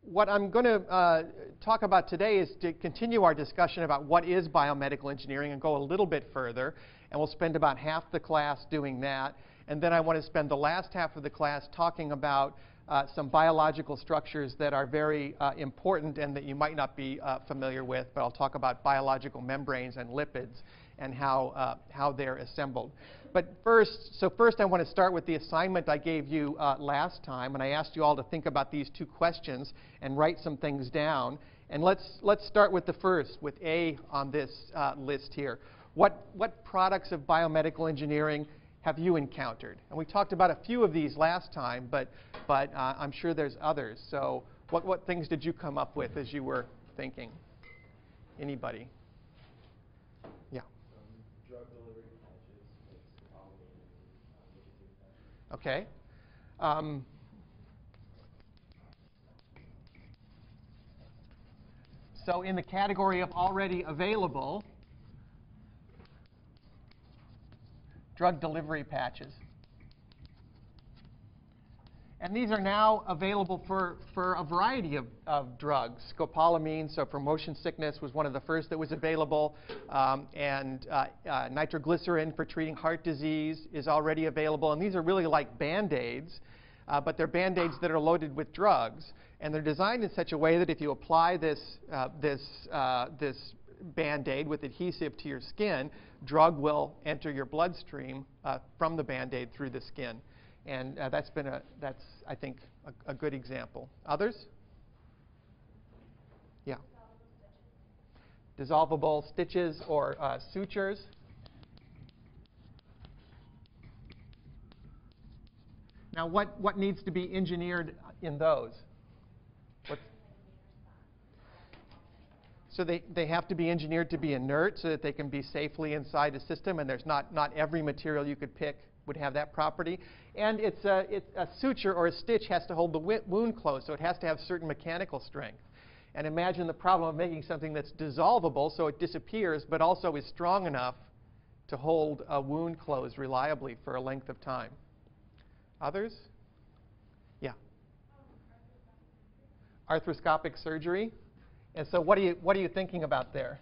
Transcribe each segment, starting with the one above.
what I'm going to talk about today is to continue our discussion about what is biomedical engineering and go a little bit further. And we'll spend about half the class doing that. And then I want to spend the last half of the class talking about some biological structures that are very important and that you might not be familiar with. But I'll talk about biological membranes and lipids and how they're assembled. But first I want to start with the assignment I gave you last time. And I asked you all to think about these two questions and write some things down. And let's start with the first, with A on this list here. What products of biomedical engineering have you encountered? And we talked about a few of these last time, but I'm sure there's others. So what things did you come up with as you were thinking? Anybody? Yeah. Drug delivery patches, nicotine patches. Okay. So in the category of already available, drug delivery patches. And these are now available for a variety of drugs. Scopolamine, so for motion sickness, was one of the first that was available. And nitroglycerin for treating heart disease is already available. And these are really like Band-Aids, but they're Band-Aids that are loaded with drugs. And they're designed in such a way that if you apply this Band-Aid with adhesive to your skin, drug will enter your bloodstream from the Band-Aid through the skin. And that's, I think, a good example. Others? Yeah. Dissolvable stitches or sutures. Now, what needs to be engineered in those? So they have to be engineered to be inert so that they can be safely inside a system, and there's not every material you could pick would have that property. And it's a suture or a stitch has to hold the wound closed, so it has to have certain mechanical strength. And imagine the problem of making something that's dissolvable so it disappears, but also is strong enough to hold a wound closed reliably for a length of time. Others? Yeah. Arthroscopic surgery. And so what are you thinking about there?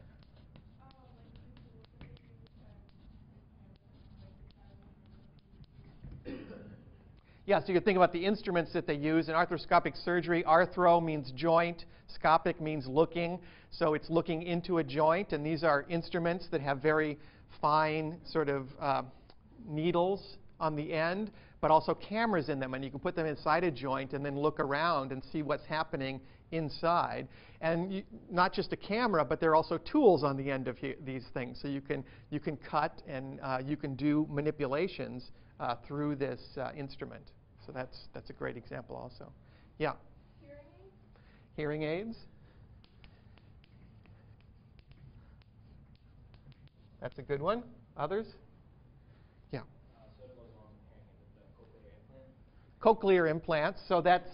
Yeah, so you can think about the instruments that they use in arthroscopic surgery. Arthro means joint. Scopic means looking. So it's looking into a joint. And these are instruments that have very fine sort of needles on the end, but also cameras in them. And you can put them inside a joint and then look around and see what's happening inside. And not just a camera, but there are also tools on the end of these things. So you can cut and you can do manipulations through this instrument. So that's a great example also. Yeah? Hearing aids. Hearing aids. That's a good one. Others? Yeah. So it goes along with cochlear implants. Cochlear implants. So that's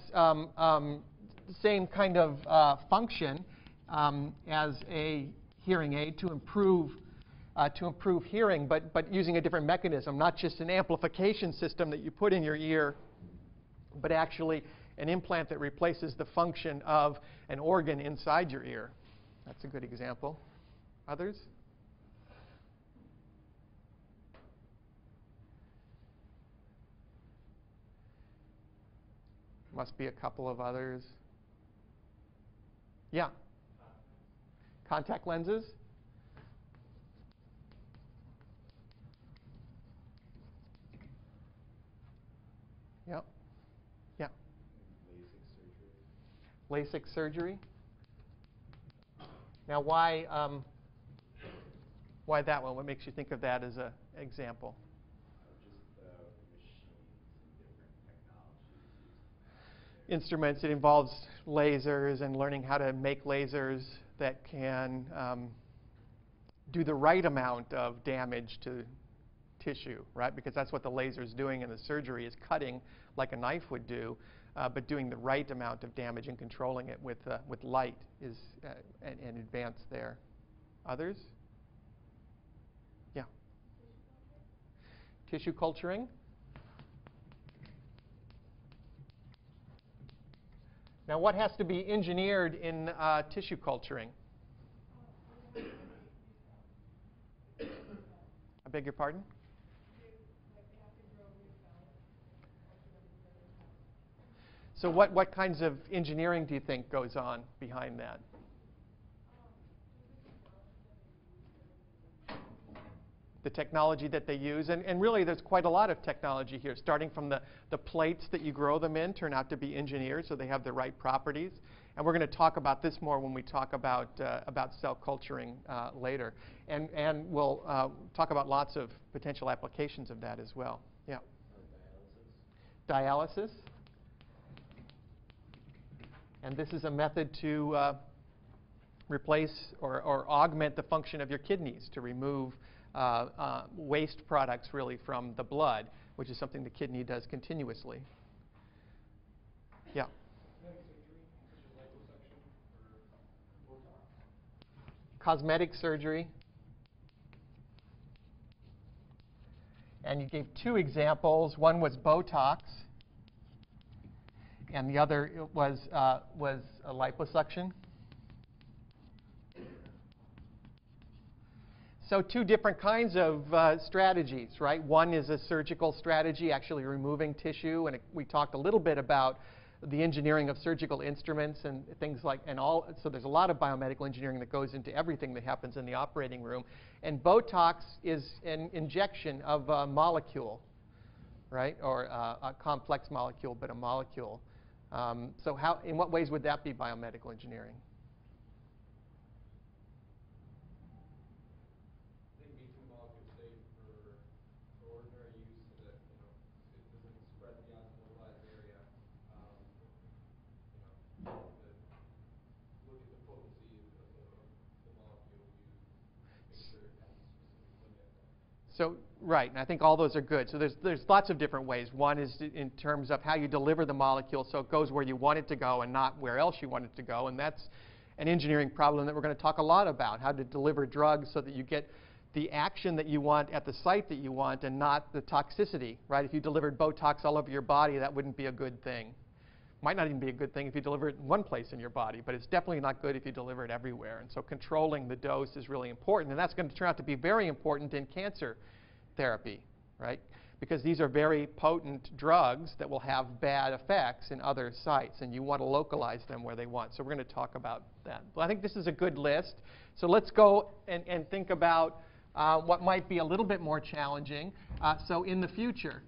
the same kind of function as a hearing aid to improve hearing, but using a different mechanism, not just an amplification system that you put in your ear, but actually an implant that replaces the function of an organ inside your ear. That's a good example. Others? Must be a couple of others. Yeah. Contact lenses. Yep. Yeah. LASIK surgery. Now, why that one? What makes you think of that as an example? Instruments. It involves lasers and learning how to make lasers that can do the right amount of damage to tissue, right? Because that's what the laser is doing in the surgery, is cutting like a knife would do, but doing the right amount of damage and controlling it with light is an advance there. Others? Yeah. Tissue culturing. Now, what has to be engineered in tissue culturing? I beg your pardon? So what kinds of engineering do you think goes on behind that? The technology that they use, and really there's quite a lot of technology here, starting from the plates that you grow them in turn out to be engineered so they have the right properties. And we're going to talk about this more when we talk about cell culturing later. And we'll talk about lots of potential applications of that as well. Yeah. Dialysis. And this is a method to replace or augment the function of your kidneys, to remove waste products really from the blood, which is something the kidney does continuously. Yeah. Cosmetic surgery. And you gave two examples. One was Botox, and the other was a liposuction. So two different kinds of strategies, right? One is a surgical strategy, actually removing tissue, and we talked a little bit about the engineering of surgical instruments and things like, so there's a lot of biomedical engineering that goes into everything that happens in the operating room. And Botox is an injection of a molecule, right? Or a complex molecule, but a molecule. So in what ways would that be biomedical engineering? So, right, and I think all those are good. So there's lots of different ways. One is in terms of how you deliver the molecule so it goes where you want it to go and not where else you want it to go. And that's an engineering problem that we're going to talk a lot about, how to deliver drugs so that you get the action that you want at the site that you want and not the toxicity, right? If you delivered Botox all over your body, that wouldn't be a good thing. Might not even be a good thing if you deliver it in one place in your body, but it's definitely not good if you deliver it everywhere. And so controlling the dose is really important, and that's going to turn out to be very important in cancer therapy, right? Because these are very potent drugs that will have bad effects in other sites, and you want to localize them where they want. So we're going to talk about that. Well, I think this is a good list. So let's go and think about what might be a little bit more challenging. So in the future,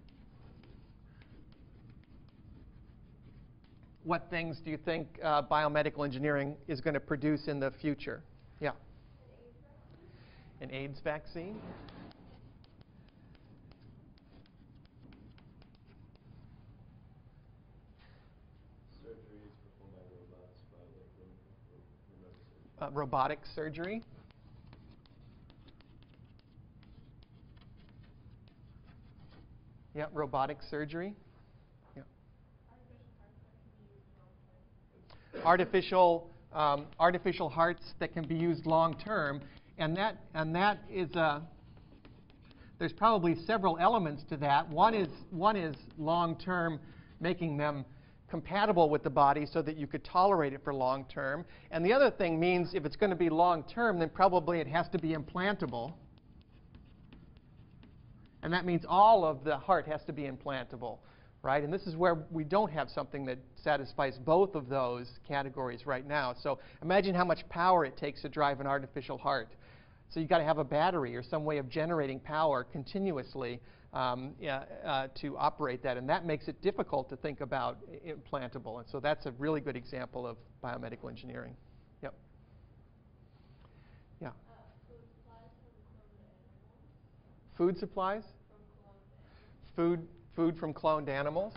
what things do you think biomedical engineering is going to produce in the future? Yeah. An AIDS vaccine. Surgeries performed by robots, remote surgery. Robotic surgery. Yeah, robotic surgery. Artificial hearts that can be used long term, and that is there's probably several elements to that. One is long term, making them compatible with the body so that you could tolerate it for long term. And the other thing means if it's going to be long term, then probably it has to be implantable. And that means all of the heart has to be implantable, right? And this is where we don't have something that satisfies both of those categories right now. So imagine how much power it takes to drive an artificial heart. So you've got to have a battery or some way of generating power continuously to operate that. And that makes it difficult to think about implantable. And so that's a really good example of biomedical engineering. Yep. Yeah. Food supplies? Food from cloned animals.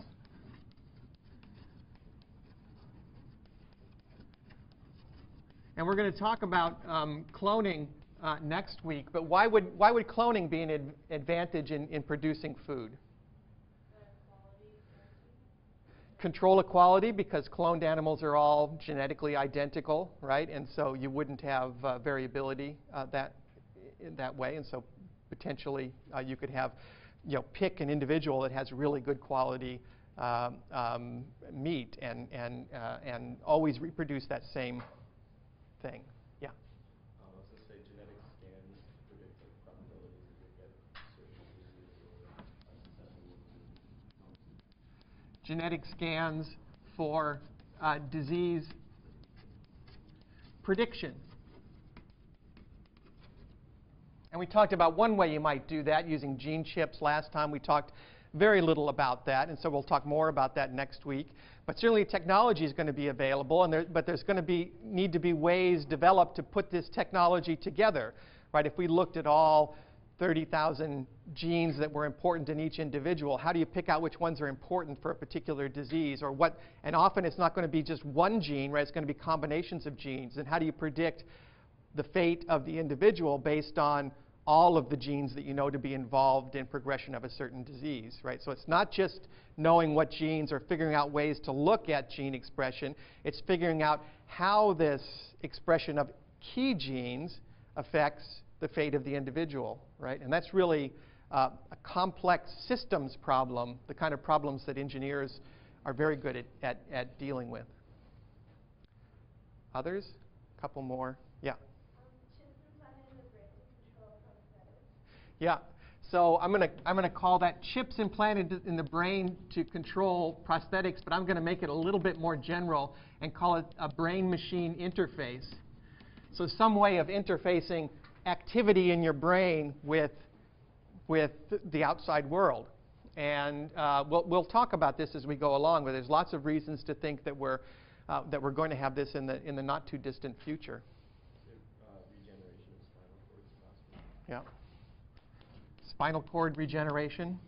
And we're going to talk about cloning next week. But why would cloning be an advantage in producing food? Control of quality, because cloned animals are all genetically identical, right? And so you wouldn't have variability in that way. And so potentially you could have, pick an individual that has really good quality meet and always reproduce that same thing. Yeah. I was going to say genetic scans predict like probabilities that you'll get certain diseases or unsusceptible. Genetic scans for disease prediction. And we talked about one way you might do that using gene chips last time. We talked very little about that, and so we'll talk more about that next week. But certainly technology is going to be available, but there's going to need to be ways developed to put this technology together, right? If we looked at all 30,000 genes that were important in each individual, how do you pick out which ones are important for a particular disease, or what? And often it's not going to be just one gene, right? It's going to be combinations of genes. And how do you predict the fate of the individual based on all of the genes that you know to be involved in progression of a certain disease, right? So it's not just knowing what genes or figuring out ways to look at gene expression. It's figuring out how this expression of key genes affects the fate of the individual, right? And that's really a complex systems problem, the kind of problems that engineers are very good at dealing with. Others? A couple more. Yeah. Yeah, so I'm gonna call that chips implanted in the brain to control prosthetics, but I'm going to make it a little bit more general and call it a brain-machine interface. So some way of interfacing activity in your brain with the outside world. And we'll talk about this as we go along, but there's lots of reasons to think that we're going to have this in the not too distant future. Regeneration of spinal cord is possible. Yeah. Spinal cord regeneration.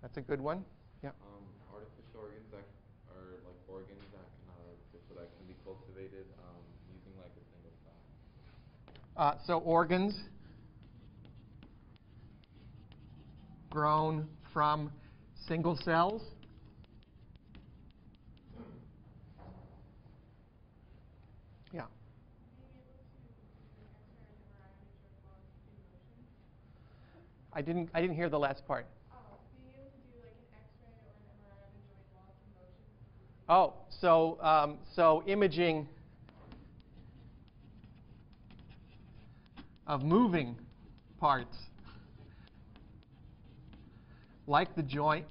That's a good one. Yeah. Artificial organs that are like organs that not artificial that can be cultivated using like a single cell. So organs grown from single cells. Yeah. I didn't hear the last part. Being able to do like an X-ray or an MRI of a joint while it's in motion. So imaging of moving parts, like a joint,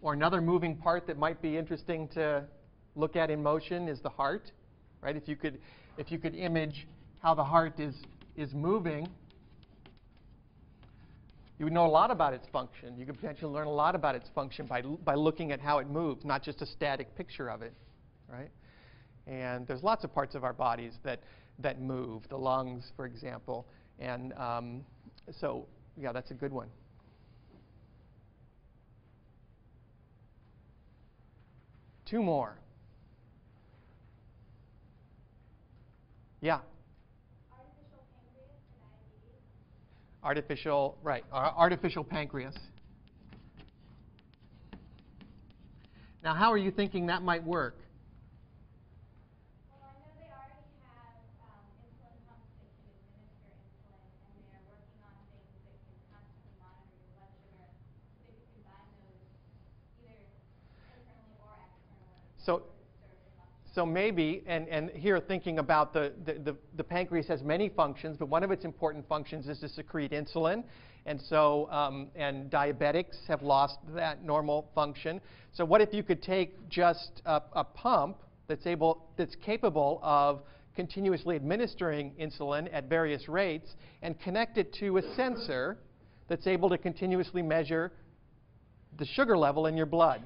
or another moving part that might be interesting to look at in motion is the heart, right? If you could image how the heart is moving, you would know a lot about its function. You could potentially learn a lot about its function by looking at how it moves, not just a static picture of it, right? And there's lots of parts of our bodies that move, the lungs, for example. And so, yeah, that's a good one. Two more. Yeah. Artificial pancreas. Now, how are you thinking that might work? Well, I know they already have insulin pumps that can administer insulin, and they're working on things that can constantly monitor your blood sugar. So they could combine those either internally or externally. So maybe, and here thinking about the pancreas has many functions, but one of its important functions is to secrete insulin. And so, and diabetics have lost that normal function. So what if you could take just a pump that's capable of continuously administering insulin at various rates and connect it to a sensor that's able to continuously measure the sugar level in your blood?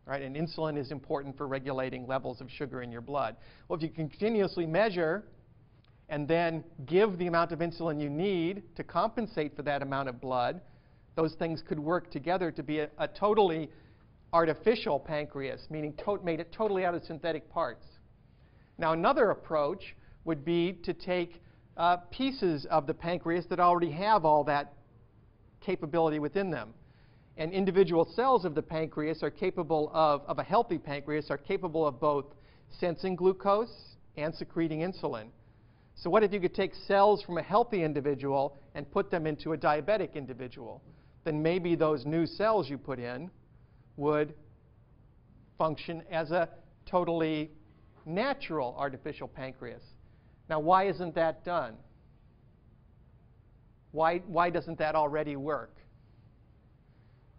Right? And insulin is important for regulating levels of sugar in your blood. Well, if you can continuously measure and then give the amount of insulin you need to compensate for that amount of blood, those things could work together to be a totally artificial pancreas, meaning made it totally out of synthetic parts. Now, another approach would be to take pieces of the pancreas that already have all that capability within them. And individual cells of the pancreas are capable of a healthy pancreas are capable of both sensing glucose and secreting insulin. So what if you could take cells from a healthy individual and put them into a diabetic individual? Then maybe those new cells you put in would function as a totally natural artificial pancreas. Now, why isn't that done? Why doesn't that already work,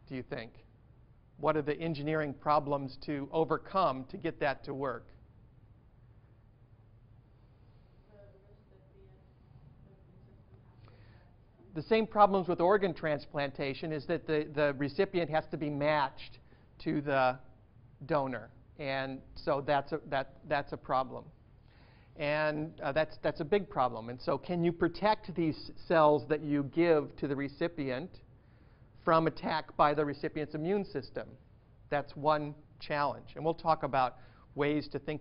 do you think? What are the engineering problems to overcome to get that to work? The same problems with organ transplantation is that the recipient has to be matched to the donor. And so that's a problem. And that's a big problem. And so can you protect these cells that you give to the recipient from attack by the recipient's immune system? That's one challenge. And we'll talk about ways to think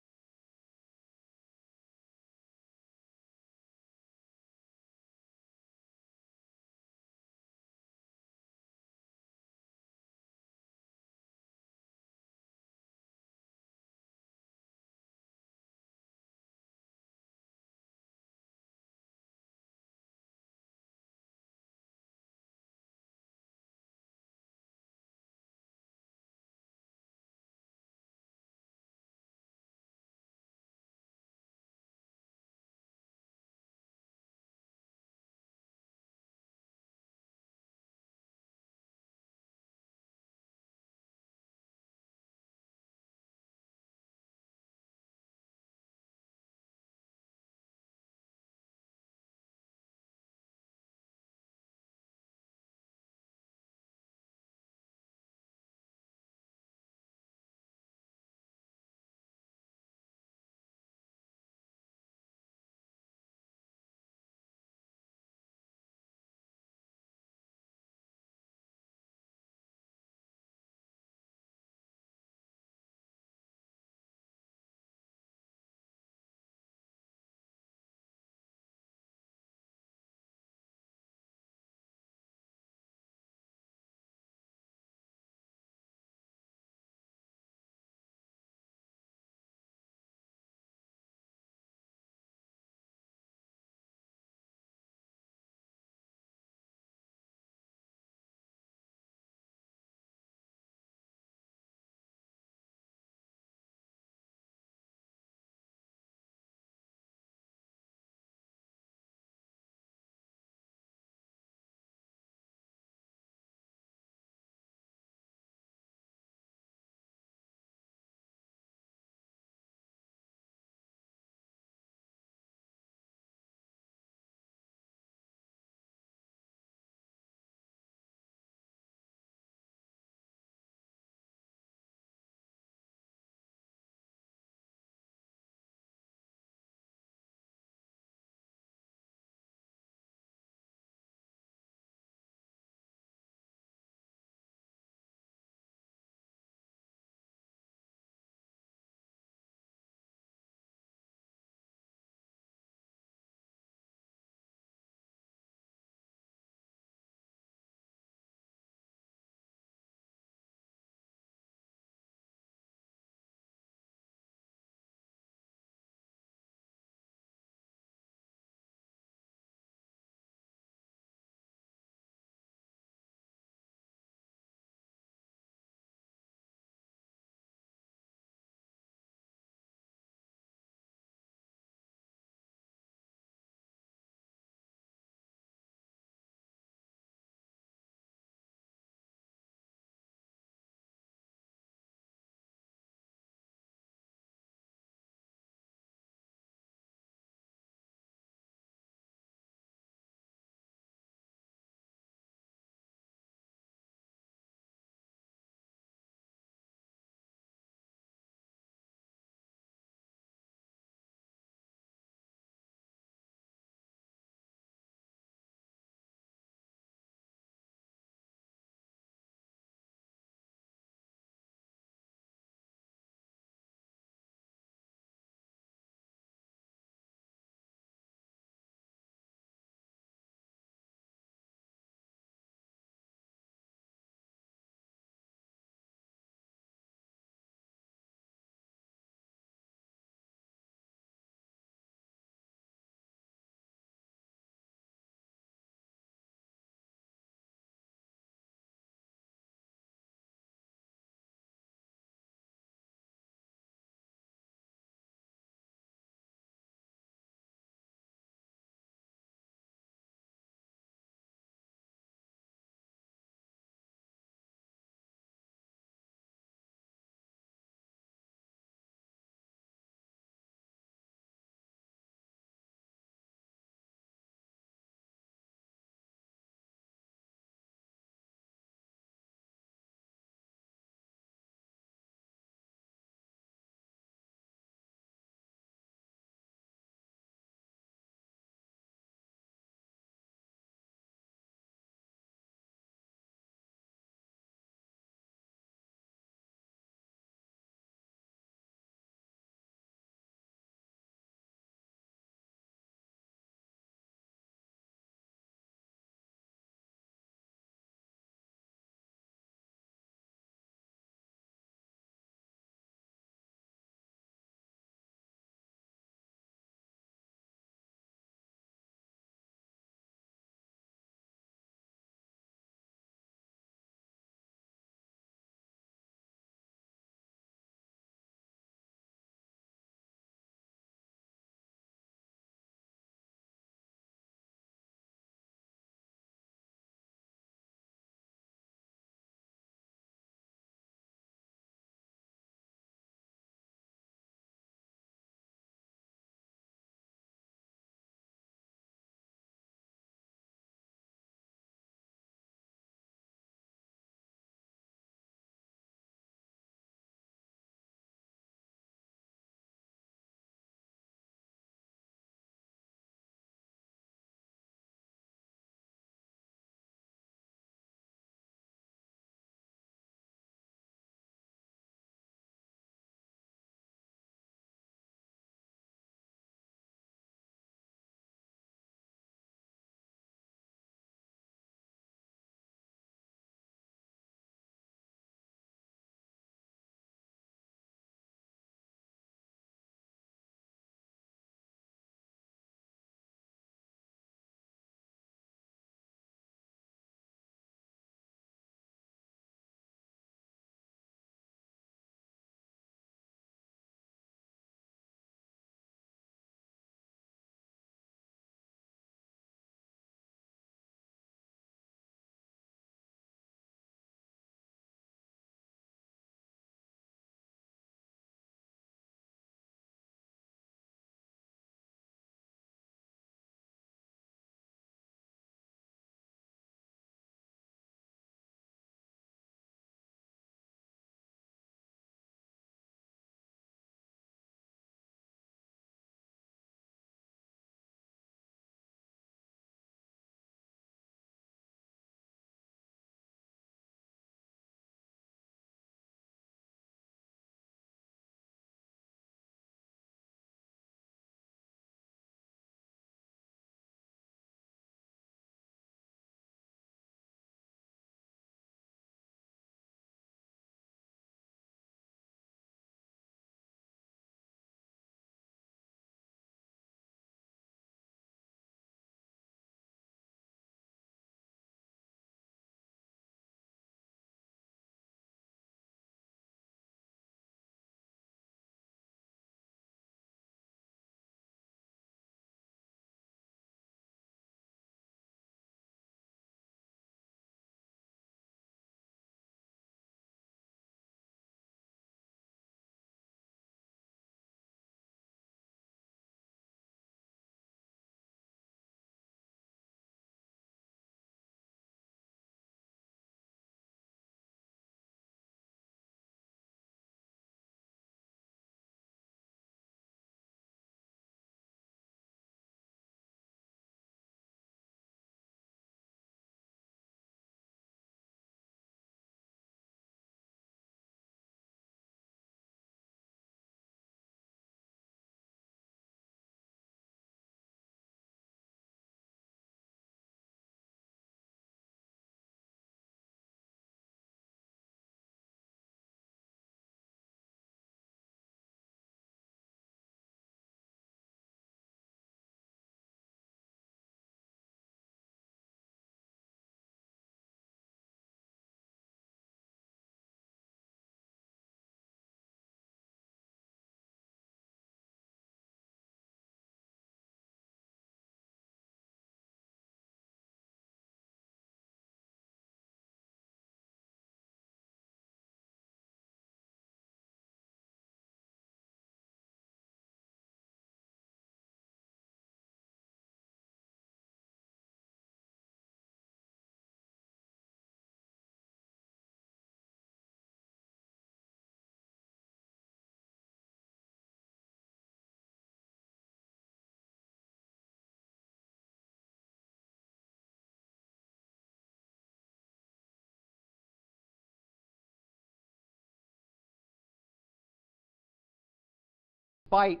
fight